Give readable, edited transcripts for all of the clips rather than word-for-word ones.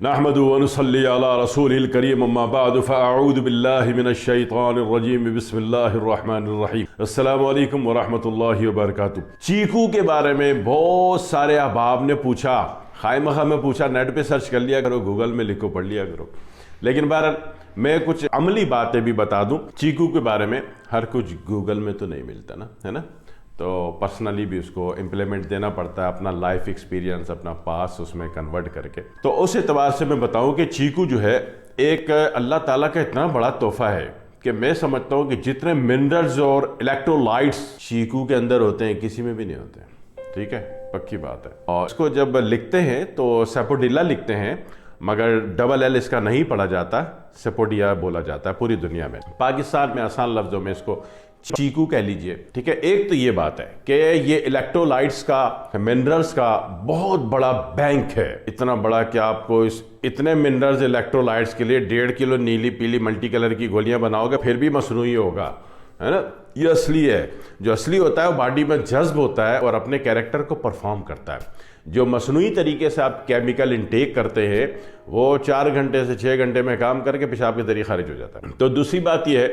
نحمدہ ونصلی علی رسول الکریم اما بعد فاعوذ باللہ من الشیطان الرجیم بسم اللہ الرحمن الرحیم السلام علیکم ورحمۃ اللہ وبرکاتہ۔ چیکو کے بارے میں بہت سارے احباب نے پوچھا، خواہ مخواہ میں پوچھا، نیٹ پہ سرچ کر لیا کرو، گوگل میں لکھو، پڑھ لیا کرو، لیکن بہرحال میں کچھ عملی باتیں بھی بتا دوں چیکو کے بارے میں۔ ہر کچھ گوگل میں تو نہیں ملتا نا، ہے نا، تو پرسنلی بھی اس کو امپلیمنٹ دینا پڑتا ہے، اپنا لائف ایکسپیرینس، اپنا پاس اس میں کنورٹ کر کے۔ تو اس اعتبار سے میں بتاؤں کہ چیکو جو ہے ایک اللہ تعالیٰ کا اتنا بڑا تحفہ ہے کہ میں سمجھتا ہوں کہ جتنے منرلز اور الیکٹرولائٹس چیکو کے اندر ہوتے ہیں کسی میں بھی نہیں ہوتے ہیں، ٹھیک ہے، پکی بات ہے۔ اور اس کو جب لکھتے ہیں تو سیپوڈیلا لکھتے ہیں، مگر ڈبل ایل اس کا نہیں پڑھا جاتا، سیپوڈیا بولا جاتا ہے پوری دنیا میں۔ پاکستان میں آسان لفظوں میں اس کو چیکو کہہ لیجئے، ٹھیک ہے۔ ایک تو یہ بات ہے کہ یہ الیکٹرولائٹس کا، منرلز کا بہت بڑا بینک ہے، اتنا بڑا کہ آپ کو اس اتنے منرلز الیکٹرولائٹس کے لیے 1.5 کلو نیلی پیلی ملٹی کلر کی گولیاں بناؤ گے پھر بھی مصنوعی ہوگا، ہے نا۔ یہ اصلی ہے، جو اصلی ہوتا ہے وہ باڈی میں جذب ہوتا ہے اور اپنے کیریکٹر کو پرفارم کرتا ہے۔ جو مصنوعی طریقے سے آپ کیمیکل انٹیک کرتے ہیں وہ 4 گھنٹے سے 6 گھنٹے میں کام کر کے پیشاب کے ذریعے خارج ہو جاتا ہے۔ تو دوسری بات یہ ہے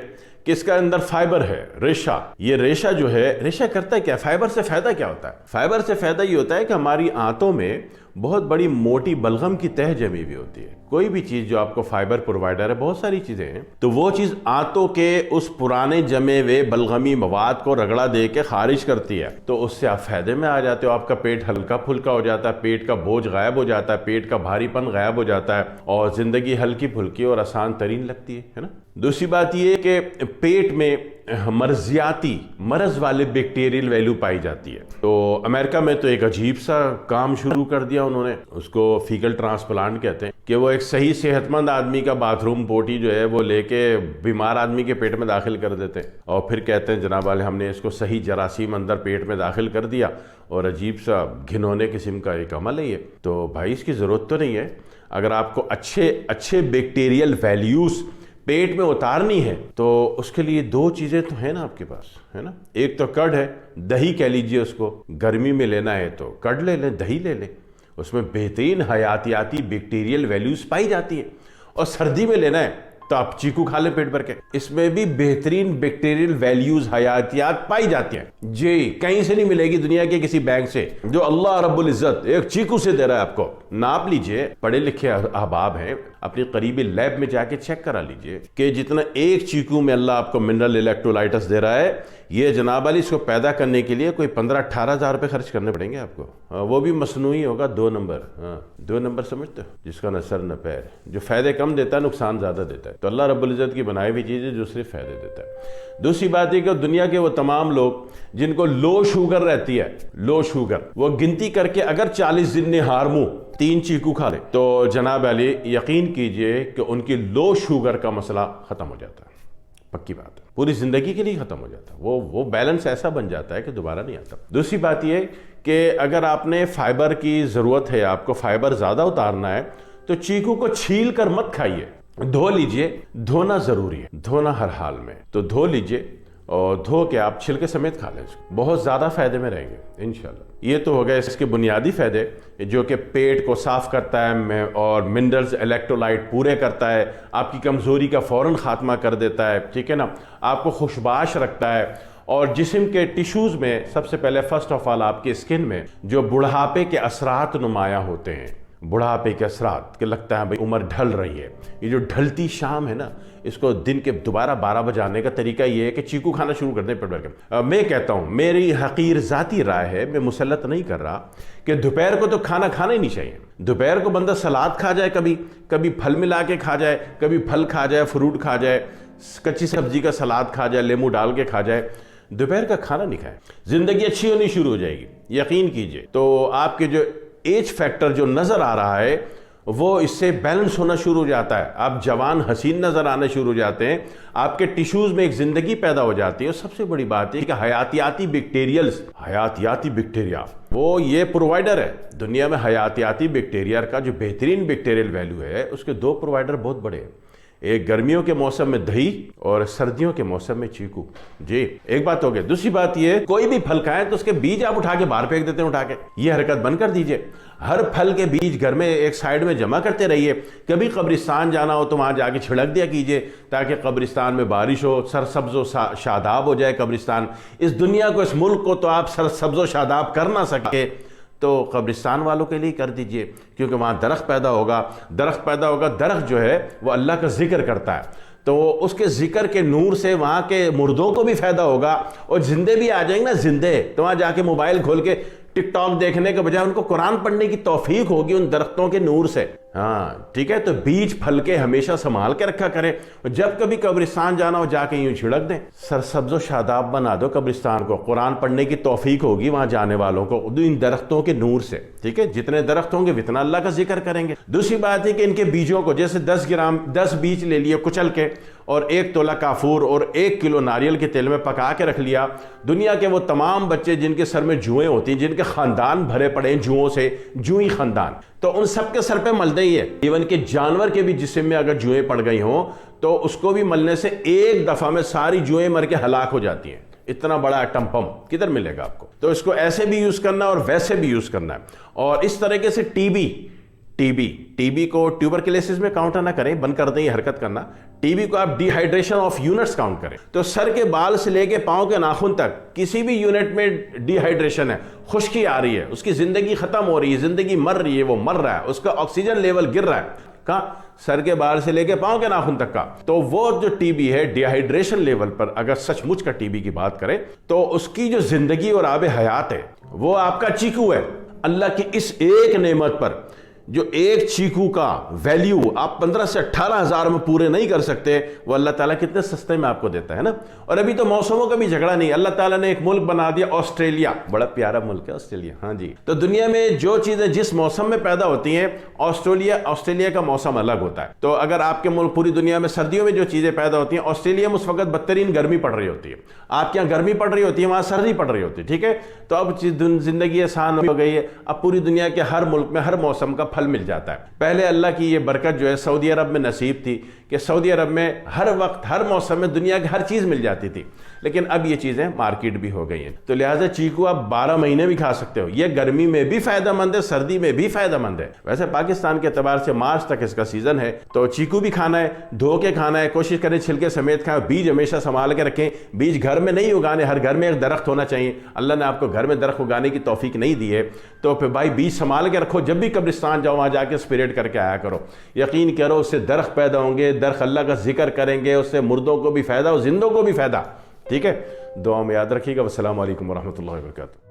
کہ اس کا اندر فائبر ہے، ریشہ۔ یہ ریشہ جو ہے، ریشہ کرتا ہے کیا؟ فائبر سے فائدہ کیا ہوتا ہے؟ فائبر سے فائدہ یہ ہوتا ہے کہ ہماری آنتوں میں بہت بڑی موٹی بلغم کی تہ جمی ہوئی ہوتی ہے۔ کوئی بھی چیز جو آپ کو فائبر پرووائڈر ہے، بہت ساری چیزیں ہیں، تو وہ چیز آنتوں کے اس پرانے جمے ہوئے بلغمی مواد کو رگڑا دے کے خارج کرتی ہے، تو اس سے آپ فائدے میں آ جاتے ہو، آپ کا پیٹ ہلکا پھلکا ہو جاتا ہے، پیٹ کا بوجھ غائب ہو جاتا ہے، پیٹ کا بھاری پن غائب ہو جاتا ہے اور زندگی ہلکی پھلکی اور آسان ترین لگتی ہے نا۔ دوسری بات یہ ہے کہ پیٹ میں مرضیاتی، مرض والے بیکٹیریل ویلیو پائی جاتی ہے۔ تو امریکہ میں تو ایک عجیب سا کام شروع کر دیا انہوں نے، اس کو فیکل ٹرانسپلانٹ کہتے ہیں، کہ وہ ایک صحیح صحت مند آدمی کا باتھ روم پوٹی جو ہے وہ لے کے بیمار آدمی کے پیٹ میں داخل کر دیتے ہیں اور پھر کہتے ہیں جناب والے ہم نے اس کو صحیح جراثیم اندر پیٹ میں داخل کر دیا، اور عجیب سا گھنونے قسم کا ایک عمل ہے یہ۔ تو بھائی اس کی ضرورت تو نہیں ہے۔ اگر آپ کو اچھے بیکٹیریل ویلیوز پیٹ میں اتارنی ہے تو اس کے لیے 2 چیزیں تو ہیں نا آپ کے پاس، ہے نا۔ ایک تو کڑ ہے، دہی کہہ لیجئے اس کو، گرمی میں لینا ہے تو کڑ لے لیں، دہی لے لیں، اس میں بہترین حیاتیاتی بیکٹیریل ویلیوز پائی جاتی ہیں۔ اور سردی میں لینا ہے تو آپ چیکو کھا لیں پیٹ بھر کے، اس میں بھی بہترین بیکٹیریل ویلیوز، حیاتیات پائی جاتی ہیں جی، کہیں سے نہیں ملے گی دنیا کے کسی بینک سے، جو اللہ رب العزت ایک چیکو سے دے رہا ہے آپ کو۔ ناپ لیجئے، پڑھے لکھے احباب ہیں، اپنی قریبی لیب میں جا کے چیک کرا لیجئے کہ جتنا ایک چیکو میں اللہ آپ کو منرل الیکٹرولائٹس دے رہا ہے، یہ جناب علی اس کو پیدا کرنے کے لیے کوئی 15-18 ہزار روپے خرچ کرنے پڑیں گے آپ کو، وہ بھی مصنوعی ہوگا 2 نمبر، 2 نمبر سمجھتے ہو، جس کا نہ سر نہ پیر، جو فائدے کم دیتا ہے نقصان زیادہ دیتا ہے۔ تو اللہ رب العزت کی بنائی ہوئی چیز ہے جو صرف فائدے دیتا ہے۔ دوسری بات یہ کہ دنیا کے وہ تمام لوگ جن کو لو شوگر رہتی ہے، لو شوگر، وہ گنتی کر کے اگر 40 دن نے ہار منہ 3 چیکو کھا لے تو جناب علی یقین کیجئے کہ ان کی لو شوگر کا مسئلہ ختم ہو جاتا ہے، پکی بات ہے، پوری زندگی کے لیے ختم ہو جاتا ہے، وہ بیلنس ایسا بن جاتا ہے کہ دوبارہ نہیں آتا۔ دوسری بات یہ کہ اگر آپ نے فائبر کی ضرورت ہے، آپ کو فائبر زیادہ اتارنا ہے، تو چیکو کو چھیل کر مت کھائیے، دھو لیجئے، دھونا ضروری ہے، دھونا ہر حال میں، تو دھو لیجئے اور دھو کے آپ چھلکے سمیت کھا لیں، بہت زیادہ فائدے میں رہیں گے انشاءاللہ۔ یہ تو ہو گئے اس کے بنیادی فائدے، جو کہ پیٹ کو صاف کرتا ہے اور منرلز الیکٹرولائٹ پورے کرتا ہے، آپ کی کمزوری کا فوراً خاتمہ کر دیتا ہے، ٹھیک ہے نا، آپ کو خوشباش رکھتا ہے، اور جسم کے ٹیشوز میں سب سے پہلے فرسٹ آف آل آپ کے اسکن میں جو بڑھاپے کے اثرات نمایاں ہوتے ہیں، بڑھاپے کے اثرات کہ لگتا ہے بھئی عمر ڈھل رہی ہے، یہ جو ڈھلتی شام ہے نا، اس کو دن کے دوبارہ 12 بجے آنے کا طریقہ یہ ہے کہ چیکو کھانا شروع کر دیں پیٹ بھر کے۔ میں کہتا ہوں، میری حقیر ذاتی رائے ہے، میں مسلط نہیں کر رہا، کہ دوپہر کو تو کھانا کھانا ہی نہیں چاہیے۔ دوپہر کو بندہ سلاد کھا جائے، کبھی پھل ملا کے کھا جائے، کبھی پھل کھا جائے، فروٹ کھا جائے، کچی سبزی کا سلاد کھا جائے، لیمو ڈال کے کھا جائے، دوپہر کا کھانا نہیں کھائے، زندگی اچھی ہونی شروع ہو جائے گی، یقین کیجئے۔ تو آپ کے جو ایج فیکٹر جو نظر آ رہا ہے وہ اس سے بیلنس ہونا شروع ہو جاتا ہے، آپ جوان حسین نظر آنے شروع ہو جاتے ہیں، آپ کے ٹیشوز میں ایک زندگی پیدا ہو جاتی ہے۔ اور سب سے بڑی بات ہے کہ حیاتیاتی بیکٹیریا وہ یہ پرووائڈر ہے دنیا میں۔ حیاتیاتی بیکٹیریا کا جو بہترین بیکٹیریل ویلیو ہے، اس کے 2 پرووائڈر بہت بڑے ہیں، ایک گرمیوں کے موسم میں دہی اور سردیوں کے موسم میں چیکو. جی ایک بات ہو گئی. دوسری بات یہ کوئی بھی پھل کھائیں تو اس کے بیج آپ اٹھا کے باہر پھینک دیتے ہیں اٹھا کے. یہ حرکت بند کر دیجئے. ہر پھل کے بیج گھر میں ایک سائیڈ میں جمع کرتے رہیے. کبھی قبرستان جانا ہو تو وہاں جا کے چھڑک دیا کیجئے تاکہ قبرستان میں بارش ہو, سرسبز و شاداب ہو جائے قبرستان. اس دنیا کو, اس ملک کو تو آپ سرسبز و شاداب کر نہ سکے تو قبرستان والوں کے لیے کر دیجئے, کیونکہ وہاں درخت پیدا ہوگا. درخت جو ہے وہ اللہ کا ذکر کرتا ہے, تو اس کے ذکر کے نور سے وہاں کے مردوں کو بھی فائدہ ہوگا, اور زندے بھی آ جائیں گے نا, زندے تو وہاں جا کے موبائل کھول کے ٹک ٹاک دیکھنے کے بجائے ان کو قرآن پڑھنے کی توفیق ہوگی ان درختوں کے نور سے. ہاں ٹھیک ہے, تو بیج پھل کے ہمیشہ سنبھال کے رکھا کریں. جب کبھی قبرستان جانا ہو جا کے یوں چھڑک دیں, سرسبز و شاداب بنا دو قبرستان کو. قرآن پڑھنے کی توفیق ہوگی وہاں جانے والوں کو ان درختوں کے نور سے. ٹھیک ہے, جتنے درخت ہوں گے اتنا اللہ کا ذکر کریں گے. دوسری بات ہے کہ ان کے بیجوں کو جیسے 10 بیج لے لیے کچل کے, اور 1 تولہ کافور اور 1 کلو ناریل کے تیل میں پکا کے رکھ لیا. دنیا کے وہ تمام بچے جن کے سر میں جوئیں ہوتی ہیں, جن کے خاندان بھرے پڑے ہیں جوؤں سے, جوئی خاندان, تو ان سب کے سر پہ ملتے ہی ہے. ایون کہ جانور کے بھی جسم میں اگر جوئیں پڑ گئی ہوں تو اس کو بھی ملنے سے ایک دفعہ میں ساری جوئیں مر کے ہلاک ہو جاتی ہیں. اتنا بڑا ایٹم پمپ کدھر ملے گا آپ کو؟ تو اس کو ایسے بھی یوز کرنا ہے اور ویسے بھی یوز کرنا ہے. اور اس طریقے سے ٹی بی کو ٹیوبرکلیسس میں کاؤنٹ نہ کریں, بند کر دیں یہ حرکت کرنا. ٹی بی کو آپ D hydration of units count کریں. تو سر کے بال سے لے کے پاؤں کے ناخن تک کسی بھی یونٹ میں ڈی ہائیڈریشن ہے, خشکی آ رہی ہے, اس کی زندگی ختم ہو رہی ہے, زندگی مر رہی ہے, وہ مر رہا ہے, اس کا آکسیجن لیول گر رہا ہے. کہاں؟ سر کے بال سے لے کے پاؤں کے ناخن تک کا. تو وہ جو ٹی بی ہے ڈی ہائیڈریشن لیول پر اگر سچ مچ کا ٹی بی کی بات کریں تو اس کی جو زندگی اور آب حیات ہے وہ آپ کا چیکو ہے. اللہ کی اس ایک نعمت پر جو ایک چیکو کا ویلیو آپ 15 سے 18 ہزار میں پورے نہیں کر سکتے, وہ اللہ تعالیٰ کتنے سستے میں آپ کو دیتا ہے نا. اور ابھی تو موسموں کا بھی جھگڑا نہیں, اللہ تعالیٰ نے ایک ملک بنا دیا آسٹریلیا, بڑا پیارا ملک ہے آسٹریلیا. ہاں جی, تو دنیا میں جو چیزیں جس موسم میں پیدا ہوتی ہیں, آسٹریلیا کا موسم الگ ہوتا ہے. تو اگر آپ کے ملک پوری دنیا میں سردیوں میں جو چیزیں پیدا ہوتی ہیں, آسٹریلیا میں اس وقت بدترین گرمی پڑ رہی ہوتی ہے. آپ کے یہاں گرمی پڑ رہی ہوتی ہے, وہاں سردی پڑ رہی ہوتی ہے. ٹھیک ہے, تو اب زندگی آسان ہو گئی ہے. اب پوری دنیا کے ہر ملک میں ہر موسم کا پھل مل جاتا ہے. پہلے اللہ کی یہ برکت جو ہے سعودی عرب میں نصیب تھی کہ سعودی عرب میں ہر وقت ہر موسم میں دنیا کی ہر چیز مل جاتی تھی, لیکن اب یہ چیزیں مارکیٹ بھی ہو گئی ہیں. تو لہٰذا چیکو آپ 12 مہینے بھی کھا سکتے ہو. یہ گرمی میں بھی فائدہ مند ہے, سردی میں بھی فائدہ مند ہے. ویسے پاکستان کے اعتبار سے مارچ تک اس کا سیزن ہے, تو چیکو بھی کھانا ہے, دھو کے کھانا ہے, کوشش کریں چھلکے سمیت کھائیں. بیج ہمیشہ سنبھال کے رکھیں. بیج گھر میں نہیں اگانے, ہر گھر میں ایک درخت ہونا چاہیے. اللہ نے آپ کو گھر میں درخت اگانے کی توفیق نہیں دی ہے, تو پھر بھائی بیج سنبھال کے رکھو. جب بھی قبرستان جاؤ وہاں جا کے اسپریڈ کر کے آیا کرو. یقین کرو اس سے درخت پیدا ہوں گے, درخت اللہ کا ذکر کریں گے, اس سے مردوں کو بھی فائدہ اور زندوں کو بھی فائدہ. ٹھیک ہے, دعا میں یاد رکھیے گا. والسلام علیکم ورحمۃ اللہ وبرکاتہ.